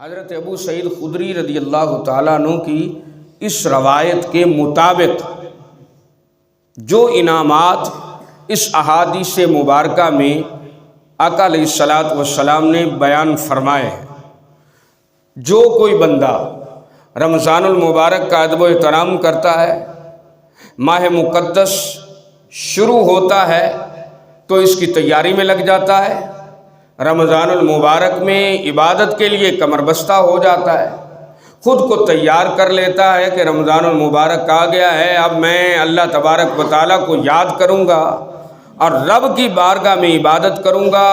حضرت ابو سعید خدری رضی اللہ تعالیٰ عنہ کی اس روایت کے مطابق جو انعامات اس احادیث مبارکہ میں آقا علیہ الصلاۃ والسلام نے بیان فرمائے ہیں، جو کوئی بندہ رمضان المبارک کا ادب و احترام کرتا ہے، ماہ مقدس شروع ہوتا ہے تو اس کی تیاری میں لگ جاتا ہے، رمضان المبارک میں عبادت کے لیے کمر بستہ ہو جاتا ہے، خود کو تیار کر لیتا ہے کہ رمضان المبارک آ گیا ہے، اب میں اللہ تبارک و تعالیٰ کو یاد کروں گا اور رب کی بارگاہ میں عبادت کروں گا،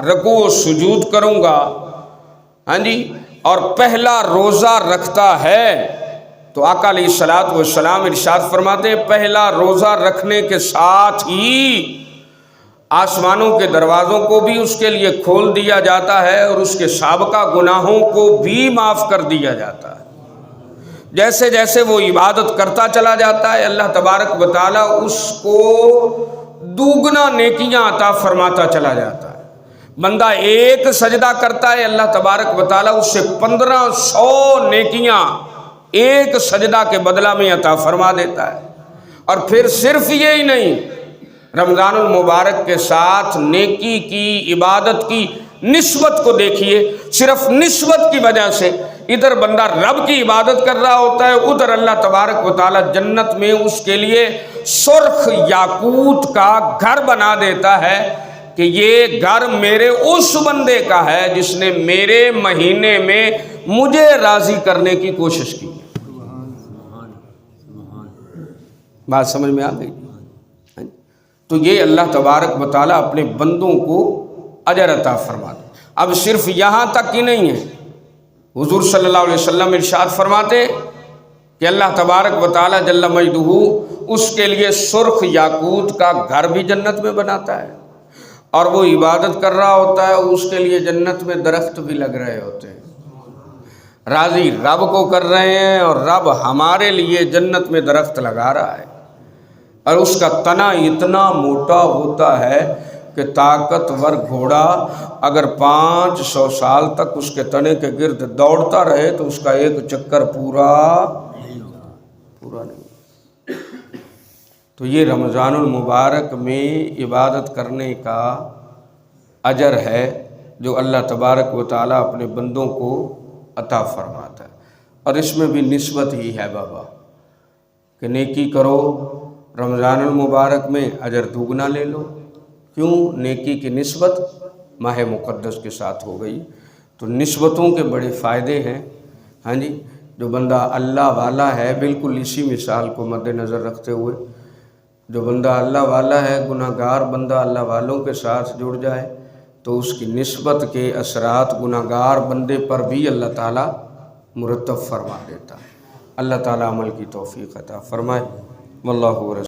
رکوع و سجود کروں گا، ہاں جی، اور پہلا روزہ رکھتا ہے تو آقا علیہ الصلاۃ والسلام ارشاد فرماتے ہیں پہلا روزہ رکھنے کے ساتھ ہی آسمانوں کے دروازوں کو بھی اس کے لیے کھول دیا جاتا ہے اور اس کے سابقہ گناہوں کو بھی معاف کر دیا جاتا ہے۔ جیسے جیسے وہ عبادت کرتا چلا جاتا ہے، اللہ تبارک و تعالیٰ اس کو دوگنا نیکیاں عطا فرماتا چلا جاتا ہے۔ بندہ ایک سجدہ کرتا ہے، اللہ تبارک و تعالیٰ اس سے 1500 نیکیاں ایک سجدہ کے بدلہ میں عطا فرما دیتا ہے۔ اور پھر صرف یہی نہیں، رمضان المبارک کے ساتھ نیکی کی، عبادت کی نسبت کو دیکھیے، صرف نسبت کی وجہ سے ادھر بندہ رب کی عبادت کر رہا ہوتا ہے، ادھر اللہ تبارک و تعالیٰ جنت میں اس کے لیے سرخ یاقوت کا گھر بنا دیتا ہے کہ یہ گھر میرے اس بندے کا ہے جس نے میرے مہینے میں مجھے راضی کرنے کی کوشش کی۔ بات سمجھ میں آ گئی؟ تو یہ اللہ تبارک و تعالیٰ اپنے بندوں کو اجر عطا فرماتے۔ اب صرف یہاں تک ہی نہیں ہے، حضور صلی اللہ علیہ وسلم ارشاد فرماتے کہ اللہ تبارک و تعالیٰ جل مجدہ اس کے لیے سرخ یاقوت کا گھر بھی جنت میں بناتا ہے، اور وہ عبادت کر رہا ہوتا ہے، اس کے لیے جنت میں درخت بھی لگ رہے ہوتے ہیں۔ راضی رب کو کر رہے ہیں اور رب ہمارے لیے جنت میں درخت لگا رہا ہے، اور اس کا تنا اتنا موٹا ہوتا ہے کہ طاقتور گھوڑا اگر 500 سال تک اس کے تنے کے گرد دوڑتا رہے تو اس کا ایک چکر پورا نہیں۔ تو یہ رمضان المبارک میں عبادت کرنے کا اجر ہے جو اللہ تبارک و تعالیٰ اپنے بندوں کو عطا فرماتا ہے، اور اس میں بھی نسبت ہی ہے بابا کہ نیکی کرو، رمضان المبارک میں اجر دوگنا لے لو۔ کیوں؟ نیکی کی نسبت ماہ مقدس کے ساتھ ہو گئی۔ تو نسبتوں کے بڑے فائدے ہیں، ہاں جی۔ جو بندہ اللہ والا ہے، بالکل اسی مثال کو مد نظر رکھتے ہوئے، جو بندہ اللہ والا ہے، گناہ گار بندہ اللہ والوں کے ساتھ جڑ جائے تو اس کی نسبت کے اثرات گناہ گار بندے پر بھی اللہ تعالیٰ مرتب فرما دیتا ہے۔ اللہ تعالیٰ عمل کی توفیق عطا فرمائے۔ واللہ